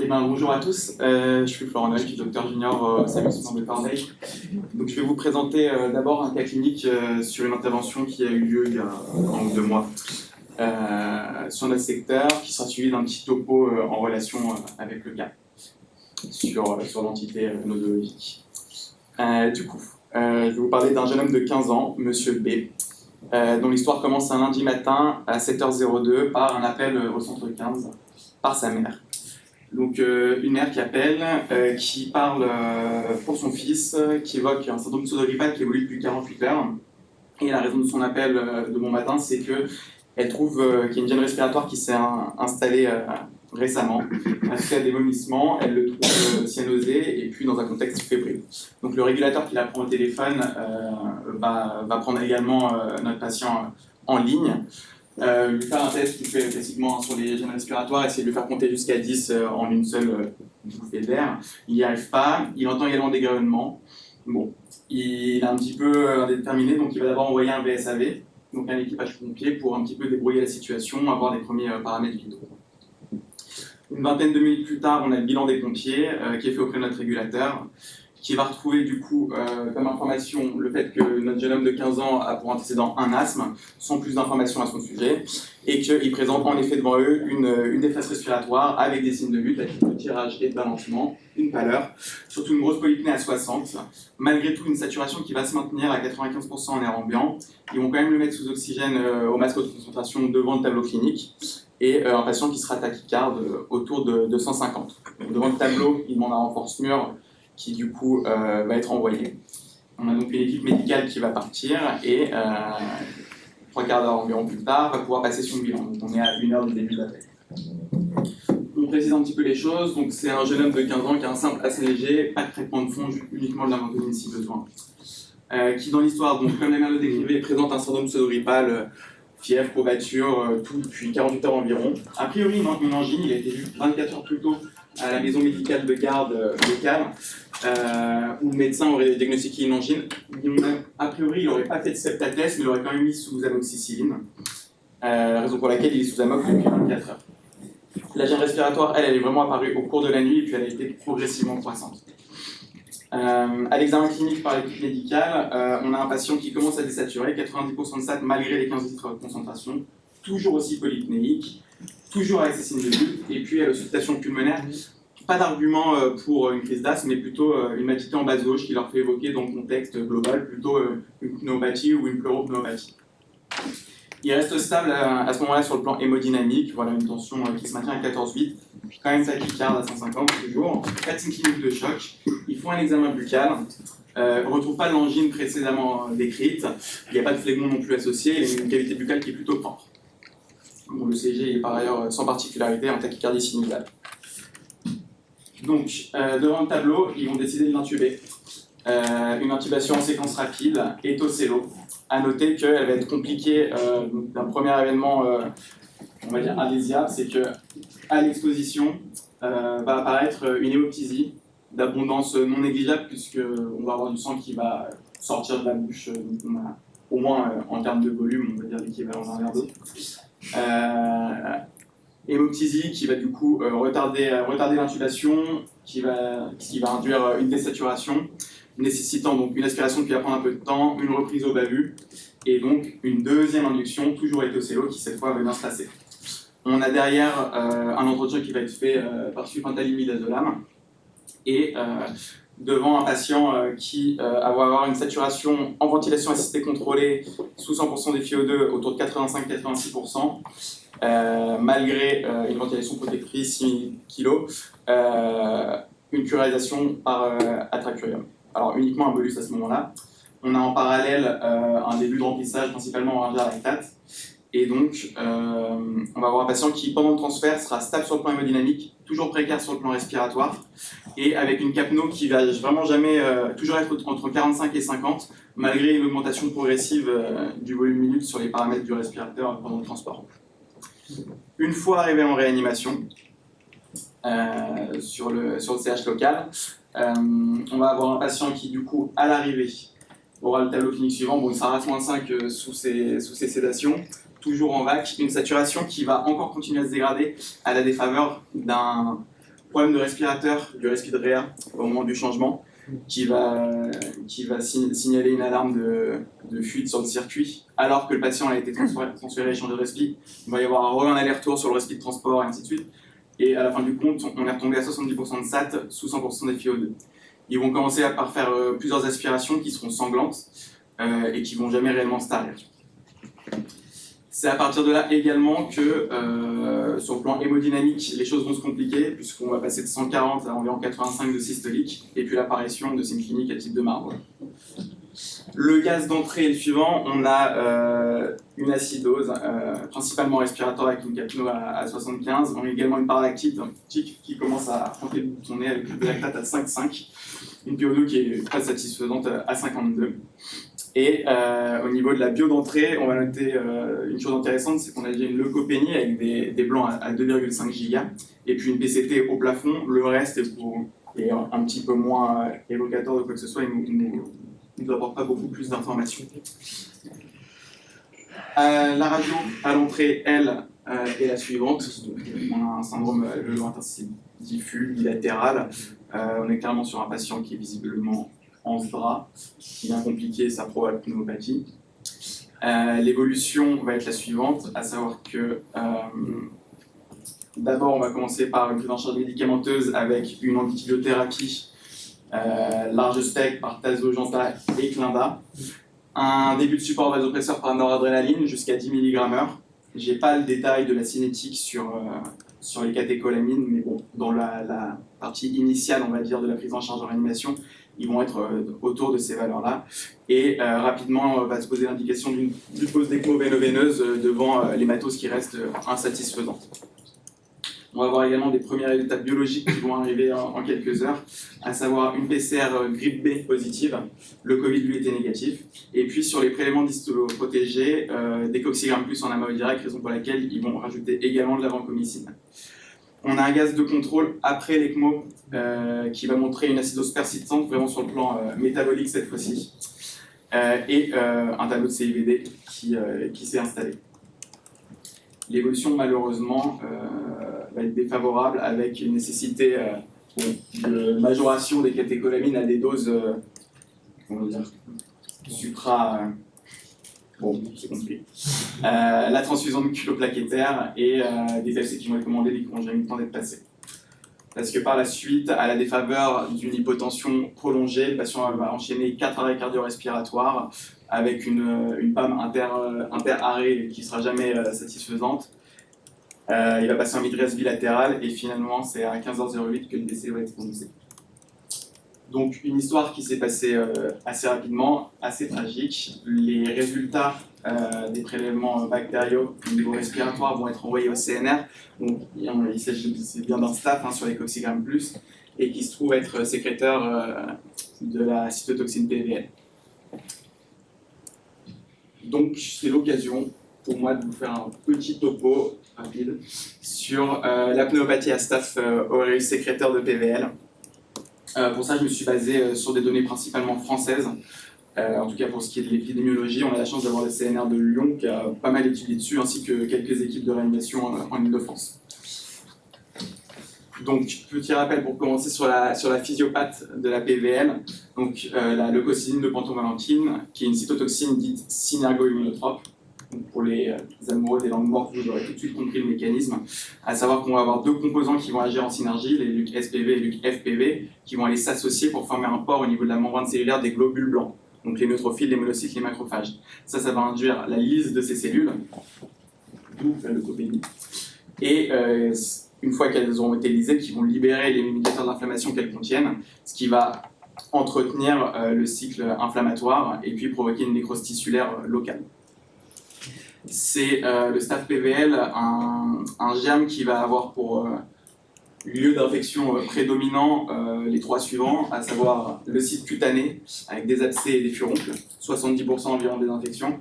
Bonjour à tous, je suis Florent Noël, je suis docteur junior au service de Corneille. Donc, je vais vous présenter d'abord un cas clinique sur une intervention qui a eu lieu il y a 1 ou 2 mois sur notre secteur, qui sera suivi d'un petit topo en relation avec le cas sur l'entité nosologique. Je vais vous parler d'un jeune homme de 15 ans, Monsieur B, dont l'histoire commence un lundi matin à 7h02 par un appel au centre 15 par sa mère. Donc une mère qui appelle, qui parle pour son fils, qui évoque un syndrome pseudo-grippal qui évolue depuis 48 heures. Et la raison de son appel de bon matin, c'est qu'elle trouve qu'il y a une gêne respiratoire qui s'est installée récemment, associée à des vomissements. Elle le trouve cyanosé et puis dans un contexte fébrile. Donc le régulateur qui la prend au téléphone va prendre également notre patient en ligne. Lui faire un test qu'il fait classiquement sur les gènes respiratoires, essayer de lui faire compter jusqu'à 10 en une seule bouffée d'air. Il n'y arrive pas, il entend également des grognements. Bon, il est un petit peu indéterminé, donc il va d'abord envoyer un VSAV, donc un équipage pompier, pour un petit peu débrouiller la situation, avoir des premiers paramètres vitaux. Une vingtaine de minutes plus tard, on a le bilan des pompiers qui est fait auprès de notre régulateur, qui va retrouver du coup comme information le fait que notre jeune homme de 15 ans a pour antécédent un asthme, sans plus d'informations à son sujet, et qu'il présente en effet devant eux une détresse respiratoire avec des signes de lutte, avec un tirage et de balancement, une pâleur, surtout une grosse polypnée à 60, malgré tout une saturation qui va se maintenir à 95% en air ambiant. Ils vont quand même le mettre sous oxygène au masque de concentration devant le tableau clinique, et un patient qui sera tachycarde autour de 150. Donc, devant le tableau, il demande un renfort SMUR, qui du coup va être envoyé. On a donc une équipe médicale qui va partir et 3 quarts d'heure environ plus tard va pouvoir passer son bilan. Donc on est à 1 heure du début de l'appel. On précise un petit peu les choses. Donc c'est un jeune homme de 15 ans qui a un simple assez léger, pas de traitement de fond, uniquement de l'inventoline si besoin. Qui dans l'histoire, donc comme la mère le décrivait, présente un syndrome pseudo-grippal, fièvre, courbature, tout depuis 48 heures environ. A priori une angine, il a été vu 24 heures plus tôt à la maison médicale de garde locale, où le médecin aurait diagnostiqué une angine. A priori, il n'aurait pas fait de septatest, mais il aurait quand même mis sous amoxicilline, raison pour laquelle il est sous amox depuis 24 heures. La gêne respiratoire, elle est vraiment apparue au cours de la nuit, et puis elle a été progressivement croissante. À l'examen clinique par l'équipe médicale, on a un patient qui commence à désaturer, 90% de SAT malgré les 15 litres de concentration, toujours aussi polypnéique, toujours avec ses signes de lutte, et puis à l'ausscultation pulmonaire, pas d'argument pour une crise d'asthme, mais plutôt une matité en base gauche qui leur fait évoquer dans le contexte global plutôt une pneumopathie ou une pleuropneumopathie. Il reste stable à ce moment-là sur le plan hémodynamique, voilà une tension qui se maintient à 14,8, quand même tachycarde à 150 toujours, 4 signes cliniques de choc. Ils font un examen buccal, on ne retrouve pas l'angine précédemment décrite, il n'y a pas de phlegmon non plus associé, il y a une cavité buccale qui est plutôt propre. Bon, le CG est par ailleurs sans particularité, en tachycardie sinusale. Donc, devant le tableau, ils vont décider de l'intuber. Une intubation en séquence rapide, étocélo. À noter qu'elle va être compliquée d'un premier événement, on va dire indésirable, c'est qu'à l'exposition va apparaître une hémoptysie d'abondance non négligeable, puisqu'on va avoir du sang qui va sortir de la bouche, donc on a, au moins en termes de volume, on va dire l'équivalent d'un verre d'eau. Hémoptysie qui va du coup retarder l'intubation, qui va induire une désaturation, nécessitant donc une aspiration qui va prendre un peu de temps, une reprise au bas-vu, et donc une deuxième induction, toujours étocélo, qui cette fois va bien se passer. On a derrière un entretien qui va être fait par sulfentanyl-midazolam, et devant un patient qui va avoir une saturation en ventilation assistée contrôlée sous 100% des FiO2 autour de 85-86%, malgré une ventilation protectrice 6 kg, une pluralisation par atracurium. Alors uniquement un bolus à ce moment-là. On a en parallèle un début de remplissage principalement en lactate. Et donc, on va avoir un patient qui, pendant le transfert, sera stable sur le plan hémodynamique, toujours précaire sur le plan respiratoire, et avec une capno qui va vraiment jamais, toujours être entre 45 et 50, malgré une augmentation progressive du volume minute sur les paramètres du respirateur pendant le transport. Une fois arrivé en réanimation, sur le CH local, on va avoir un patient qui, du coup, à l'arrivée, aura le tableau clinique suivant. Bon, il sera à -5 sous ses sédations, toujours en VAC, une saturation qui va encore continuer à se dégrader à la défaveur d'un problème de respirateur, du respi de réa au moment du changement, qui va signaler une alarme de fuite sur le circuit, alors que le patient a été transféré et changé de respi. Il va y avoir un aller-retour sur le respi de transport et ainsi de suite. Et à la fin du compte, on est retombé à 70% de SAT sous 100% des FiO2. Ils vont commencer par faire plusieurs aspirations qui seront sanglantes et qui ne vont jamais réellement se tarir. C'est à partir de là également que, sur le plan hémodynamique, les choses vont se compliquer, puisqu'on va passer de 140 à environ 85 de systolique, et puis l'apparition de signes cliniques à type de marbre. Le gaz d'entrée est le suivant. On a une acidose, principalement respiratoire avec une capno à 75. On a également une paralactite qui commence à frapper le bout de son nez avec de lactate à 5,5. Une PO2 qui est très satisfaisante à 52. Et au niveau de la bio d'entrée, on va noter une chose intéressante, c'est qu'on a déjà une leucopénie avec des blancs à 2,5 gigas, et puis une PCT au plafond. Le reste est un petit peu moins évocateur de quoi que ce soit, il ne nous apporte pas beaucoup plus d'informations. La radio à l'entrée, elle, est la suivante. Donc, on a un syndrome interstitiel diffus, bilatéral. On est clairement sur un patient qui est visiblement en SDRA, qui vient compliquer sa pneumopathie. L'évolution va être la suivante, à savoir que d'abord on va commencer par une prise en charge médicamenteuse avec une antibiothérapie large spectre par Tazogenta et Clinda. Un début de support vasopresseur par noradrénaline jusqu'à 10 mg/h. Je n'ai pas le détail de la cinétique sur les catécholamines, mais bon, dans la partie initiale, on va dire, de la prise en charge en réanimation, ils vont être autour de ces valeurs-là. Et rapidement, on va se poser l'indication d'une pause d'ECMO veineuse devant l'hématose qui reste insatisfaisante. On va avoir également des premiers résultats biologiques qui vont arriver en quelques heures, à savoir une PCR grippe B positive, le Covid lui était négatif, et puis sur les prélèvements d'histoprotégés, des coxigrammes plus en amas direct, raison pour laquelle ils vont rajouter également de la vancomycine. On a un gaz de contrôle après l'ECMO qui va montrer une acidose persistante, vraiment sur le plan métabolique cette fois-ci, et un tableau de CIVD qui s'est installé. L'évolution, malheureusement, va être défavorable avec une nécessité de majoration des catécholamines à des doses supra... bon, c'est compris. La transfusion de culoplaquettaire et des FC qui vont être commandés dès qu'ils n'ont jamais eu le temps d'être passés. Parce que par la suite, à la défaveur d'une hypotension prolongée, le patient va enchaîner 4 arrêts cardio-respiratoires avec une PAM inter-arrêt qui ne sera jamais satisfaisante. Il va passer en midrest bilatéral et finalement, c'est à 15h08 que le décès va être prononcé. Donc, une histoire qui s'est passée assez rapidement, assez tragique. Les résultats des prélèvements bactériaux au niveau respiratoire vont être envoyés au CNR. Donc, il s'agit bien d'un staph sur les coxigrammes plus et qui se trouve être sécréteur de la cytotoxine PVL. Donc, c'est l'occasion pour moi de vous faire un petit topo rapide sur la pneumopathie à staph aureus sécréteur de PVL. Pour ça, je me suis basé sur des données principalement françaises. En tout cas, pour ce qui est de l'épidémiologie, on a la chance d'avoir le CNR de Lyon qui a pas mal étudié dessus, ainsi que quelques équipes de réanimation en Ile-de-France. Donc, petit rappel pour commencer sur la physiopathe de la PVL. Donc, la leucocidine de pentovalentine, qui est une cytotoxine dite synergo-immunotrope. Donc, pour les amoureux des langues mortes, vous aurez tout de suite compris le mécanisme, à savoir qu'on va avoir deux composants qui vont agir en synergie, les LUC SPV et LUC FPV, qui vont aller s'associer pour former un port au niveau de la membrane cellulaire des globules blancs, donc les neutrophiles, les monocytes, les macrophages. Ça va induire la lyse de ces cellules, d'où la leucopénie. Et une fois qu'elles auront été lysées, qui vont libérer les médiateurs d'inflammation qu'elles contiennent, ce qui va entretenir le cycle inflammatoire et puis provoquer une nécrose tissulaire locale. C'est le staph PVL, un germe qui va avoir pour lieu d'infection prédominant les trois suivants, à savoir le site cutané avec des abcès et des furoncles, 70% environ des infections,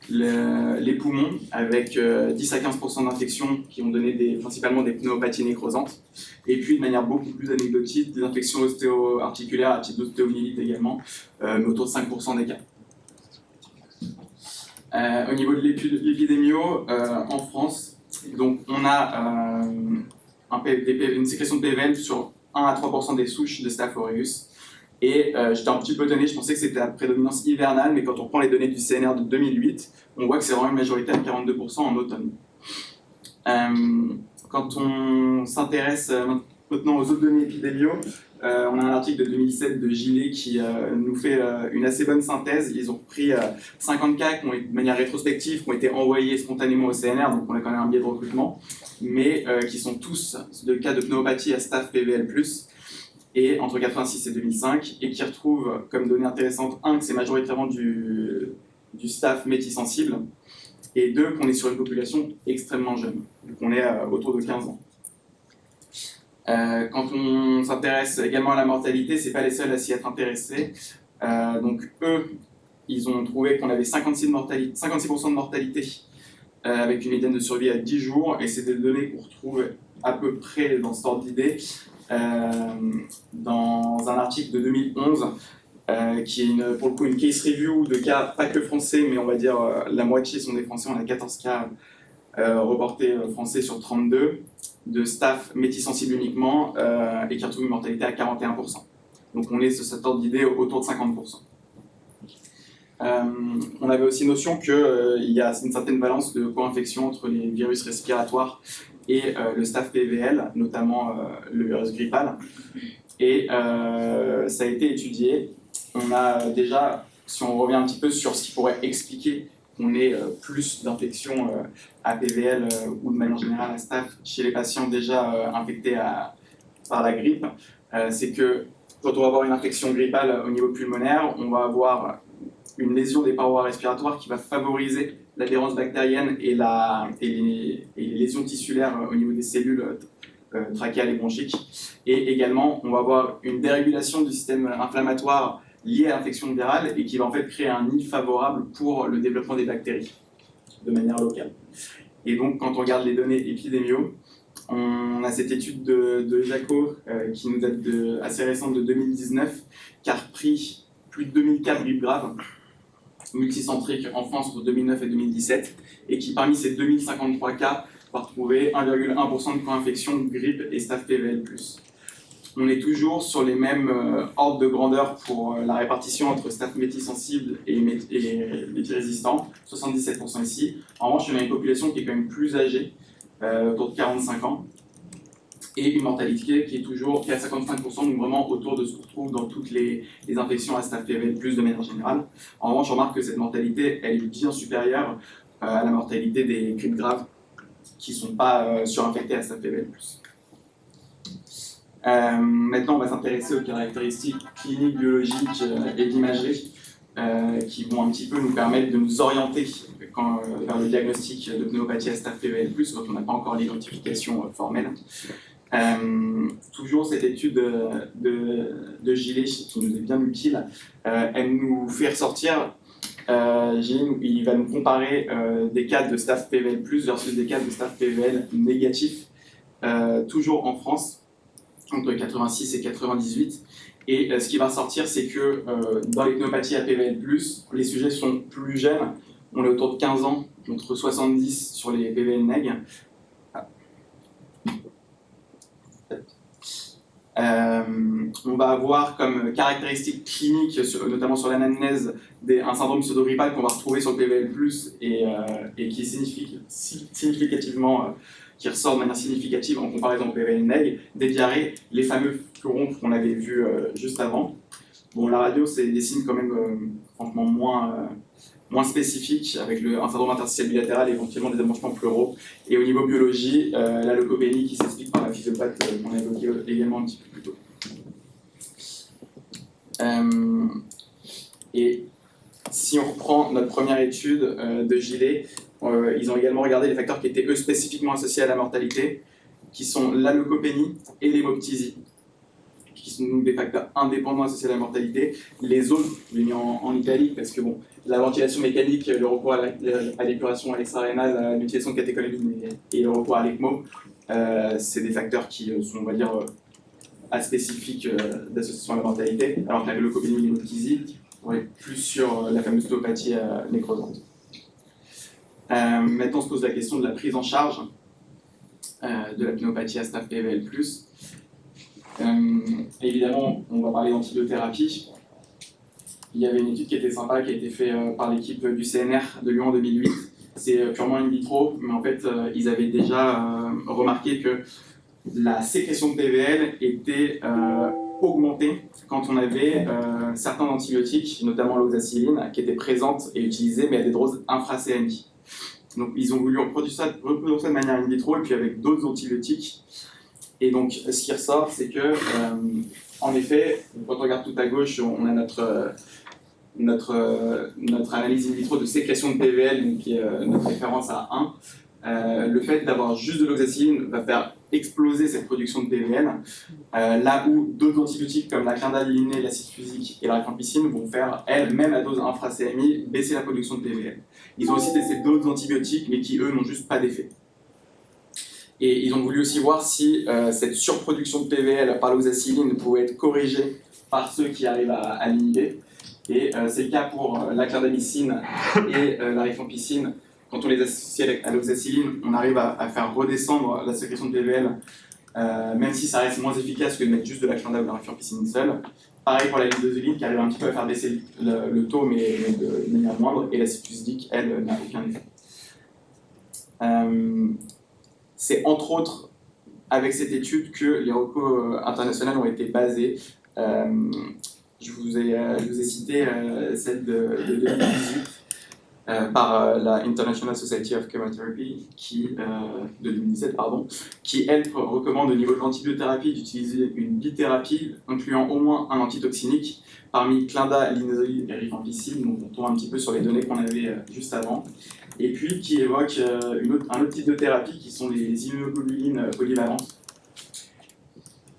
les poumons avec 10 à 15% d'infections qui vont donner principalement des pneumopathies nécrosantes, et puis de manière beaucoup plus anecdotique, des infections ostéo-articulaires à type d'ostéomyélite également, mais autour de 5% des cas. Au niveau de l'épidémio, en France, donc on a une sécrétion de PVL sur 1 à 3% des souches de Staph aureus. Et j'étais un petit peu étonné, je pensais que c'était la prédominance hivernale, mais quand on prend les données du CNR de 2008, on voit que c'est vraiment une majorité à 42% en automne. Quand on s'intéresse maintenant aux autres données épidémiaux, on a un article de 2007 de Gillet qui nous fait une assez bonne synthèse. Ils ont pris 50 cas qui ont, de manière rétrospective, qui ont été envoyés spontanément au CNR, donc on a quand même un biais de recrutement, mais qui sont tous de cas de pneumopathie à Staph PVL+, et entre 86 et 2005, et qui retrouvent comme donnée intéressante, que c'est majoritairement du Staph métis-sensible, et 2, qu'on est sur une population extrêmement jeune, qu'on est autour de 15 ans. Quand on s'intéresse également à la mortalité, c'est pas les seuls à s'y être intéressés. Donc eux, ils ont trouvé qu'on avait 56% de mortalité avec une médiane de survie à 10 jours, et c'est des données qu'on retrouve à peu près dans cet ordre d'idée dans un article de 2011 qui est pour le coup une case review de cas, pas que français, mais on va dire la moitié sont des français, on a 14 cas reportés français sur 32, de Staph métis-sensible uniquement, et qui retrouve une mortalité à 41%. Donc on est sur cet ordre d'idée autour de 50%. On avait aussi notion qu'il y a une certaine balance de co-infection entre les virus respiratoires et le Staph PVL, notamment le virus grippal. Et ça a été étudié. On a déjà, si on revient un petit peu sur ce qui pourrait expliquer qu'on ait plus d'infections à PVL ou de manière générale à Staph chez les patients déjà infectés par la grippe, c'est que quand on va avoir une infection grippale au niveau pulmonaire, on va avoir une lésion des parois respiratoires qui va favoriser l'adhérence bactérienne et les lésions tissulaires au niveau des cellules trachéales et bronchiques. Et également, on va avoir une dérégulation du système inflammatoire liée à l'infection virale et qui va en fait créer un nid favorable pour le développement des bactéries de manière locale. Et donc, quand on regarde les données épidémiaux, on a cette étude de Jaco qui nous date assez récente de 2019, qui a repris plus de 2000 cas de grippe grave multicentriques en France entre 2009 et 2017, et qui parmi ces 2053 cas va retrouver 1,1% de co-infection de grippe et Staph PVL+. On est toujours sur les mêmes ordres de grandeur pour la répartition entre Staph métis-sensible et métis-résistant, 77% ici. En revanche, on a une population qui est quand même plus âgée, autour de 45 ans, et une mortalité qui est à 55%, donc vraiment autour de ce qu'on retrouve dans toutes les infections à Staph PVL+, de manière générale. En revanche, on remarque que cette mortalité, elle est bien supérieure à la mortalité des grippes graves qui ne sont pas surinfectées à Staph PVL+. Maintenant, on va s'intéresser aux caractéristiques cliniques, biologiques et d'imagerie qui vont un petit peu nous permettre de nous orienter vers le diagnostic de pneumopathie à Staph PVL+, quand on n'a pas encore l'identification formelle. Toujours cette étude de Gillet qui nous est bien utile, elle nous fait ressortir, Gillet il va nous comparer des cas de Staph PVL+ versus des cas de Staph PVL négatifs, toujours en France, entre 86 et 98. Et ce qui va ressortir, c'est que dans les pneumopathies à PVL+, les sujets sont plus jeunes, on est autour de 15 ans, contre 70 sur les PVL neg. On va avoir comme caractéristique clinique, notamment sur l'anamnèse, un syndrome pseudo-grippal qu'on va retrouver sur le PVL+, et qui est significativement, qui ressort de manière significative en comparaison au PVL neg, des diarrhées, les fameux fleurons qu'on avait vus juste avant. Bon, la radio, c'est des signes quand même franchement moins spécifiques, avec un syndrome interstitiel bilatéral et éventuellement des ébranchements pleuraux. Et au niveau biologie, la leucopénie qui s'explique par la physiopathe qu'on a évoquée également un petit peu plus tôt. Et si on reprend notre première étude de Gillet, ils ont également regardé les facteurs qui étaient eux spécifiquement associés à la mortalité, qui sont la leucopénie et l'hémoptysie, qui sont donc des facteurs indépendants associés à la mortalité. Les autres, je l'ai mis en italique parce que bon, la ventilation mécanique, le recours à l'épuration extra-rénale, l'utilisation de catécholamine et le recours à l'ECMO, c'est des facteurs qui sont, on va dire, aspécifiques d'association à la mortalité, alors que la leucopénie et l'hémoptysie, on est plus sur la fameuse pneumopathie nécrosante. Maintenant, on se pose la question de la prise en charge. de la pnéumopathie à staph PVL+. Évidemment, on va parler d'antibiothérapie. Il y avait une étude qui était sympa, qui a été faite par l'équipe du CNR de Lyon en 2008. C'est purement in vitro, mais en fait, ils avaient déjà remarqué que la sécrétion de PVL était augmentée quand on avait certains antibiotiques, notamment l'oxacilline, qui étaient présentes et utilisées, mais à des doses infra-CMI. Donc, ils ont voulu reproduire ça de manière in vitro, et puis avec d'autres antibiotiques. Et donc, ce qui ressort, c'est que, en effet, quand on regarde tout à gauche, on a notre analyse in vitro de sécrétion de PVL, donc qui est notre référence à 1. Le fait d'avoir juste de l'oxacilline va faire exploser cette production de PVL, là où d'autres antibiotiques comme la quindalinée, l'acide fusique et la rifampicine vont faire, elles, même à dose infra-CMI, baisser la production de PVL. Ils ont aussi testé d'autres antibiotiques, mais qui, eux, n'ont juste pas d'effet. Et ils ont voulu aussi voir si cette surproduction de PVL par l'oxacilline pouvait être corrigée par ceux qui arrivent à l'inhiber. Et c'est le cas pour la clindamycine et la rifampicine. Quand on les associe à l'oxacilline, on arrive à faire redescendre la sécrétion de PVL, même si ça reste moins efficace que de mettre juste de la clinda ou de la rifampicine seule. Pareil pour la lidozoline qui arrive un petit peu à faire baisser le taux, mais de manière moindre, et l'acide fusidique, elle, n'a aucun effet. C'est entre autres avec cette étude que les recos internationales ont été basés. Je vous ai cité celle de 2018 par la International Society of Chemotherapy, de 2017, qui, elle, recommande au niveau de l'antibiothérapie d'utiliser une bithérapie incluant au moins un antitoxinique parmi clinda, linezolide et rifampicine, donc on tombe un petit peu sur les données qu'on avait juste avant, et puis qui évoque un autre type de thérapie qui sont les immunoglobulines polyvalentes,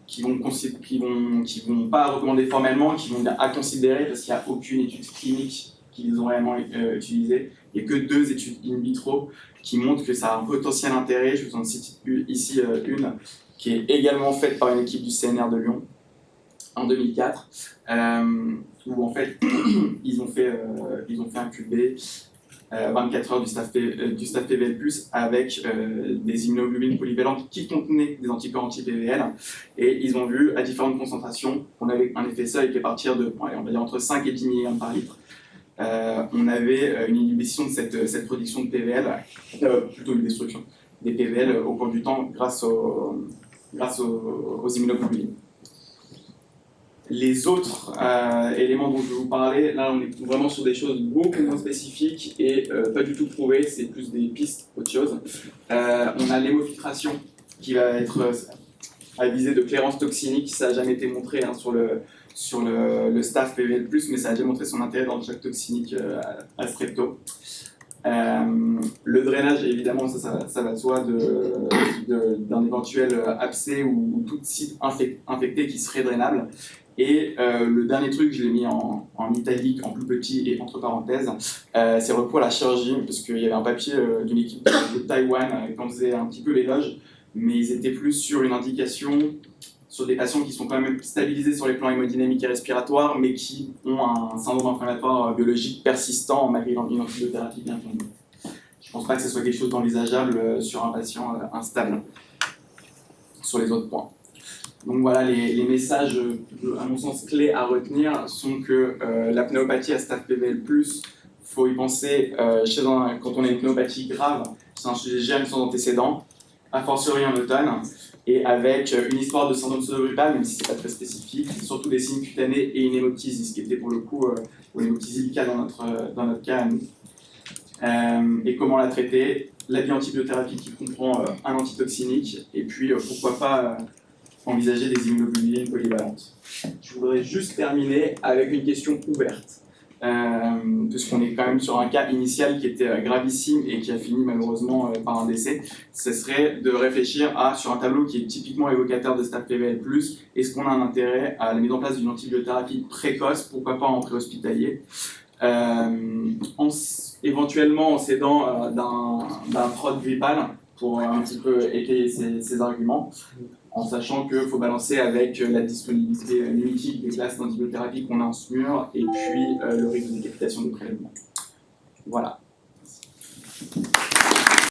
qui vont pas recommander formellement, qui vont à considérer parce qu'il n'y a aucune étude clinique qu'ils ont réellement utilisée. Il n'y a que 2 études in vitro qui montrent que ça a un potentiel intérêt. Je vous en cite ici une qui est également faite par une équipe du CNR de Lyon en 2004, où en fait ils ont fait incuber 24 heures du staph PVL+, avec des immunoglobulines polyvalentes qui contenaient des anticorps anti-PVL, et ils ont vu à différentes concentrations qu'on avait un effet seuil qui est à partir de, on va dire, entre 5 et 10 mg par litre. On avait une inhibition de cette production de PVL, plutôt une destruction des PVL au cours du temps grâce aux immunoglobulines. Les autres éléments dont je vais vous parler, là on est vraiment sur des choses beaucoup moins spécifiques et pas du tout prouvées, c'est plus des pistes qu'autre chose. On a l'hémofiltration qui va être à visée de clairance toxinique, ça n'a jamais été montré sur le staph PVL+, mais ça a déjà montré son intérêt dans le choc toxinique à strepto. Le drainage, évidemment, ça va de soi d'un éventuel abcès ou tout site infecté qui serait drainable. Et le dernier truc, je l'ai mis en italique, en plus petit et entre parenthèses, c'est recours à la chirurgie, parce qu'il y avait un papier d'une équipe de Taïwan qui en faisait un petit peu l'éloge, mais ils étaient plus sur une indication sur des patients qui sont quand même stabilisés sur les plans hémodynamiques et respiratoires, mais qui ont un syndrome inflammatoire biologique persistant malgré une antibiothérapie bien fondée. Je ne pense pas que ce soit quelque chose d'envisageable sur un patient instable sur les autres points. Donc voilà, les messages, à mon sens, clés à retenir sont que la pnéumopathie à staph PVL+, il faut y penser quand on a une pnéumopathie grave, c'est un sujet germe sans antécédent, a fortiori en automne, et avec une histoire de syndrome pseudo-grippal, même si ce n'est pas très spécifique, surtout des signes cutanés et une hémoptysie, ce qui était pour le coup une hémoptysie le cas dans notre cas à nous. Et comment la traiter? La biantibiothérapie qui comprend un antitoxinique, et puis pourquoi pas envisager des immunoglobulines polyvalentes. Je voudrais juste terminer avec une question ouverte, puisqu'on est quand même sur un cas initial qui était gravissime et qui a fini malheureusement par un décès. Ce serait de réfléchir sur un tableau qui est typiquement évocateur de staph PVL+, est-ce qu'on a un intérêt à la mise en place d'une antibiothérapie précoce, pourquoi pas en préhospitalier, éventuellement en s'aidant d'un prod grippal pour un petit peu étayer ces arguments, en sachant qu'il faut balancer avec la disponibilité limitique des classes d'antibiothérapie qu'on a en SMUR et puis le risque de décapitation de prélèvement. Voilà.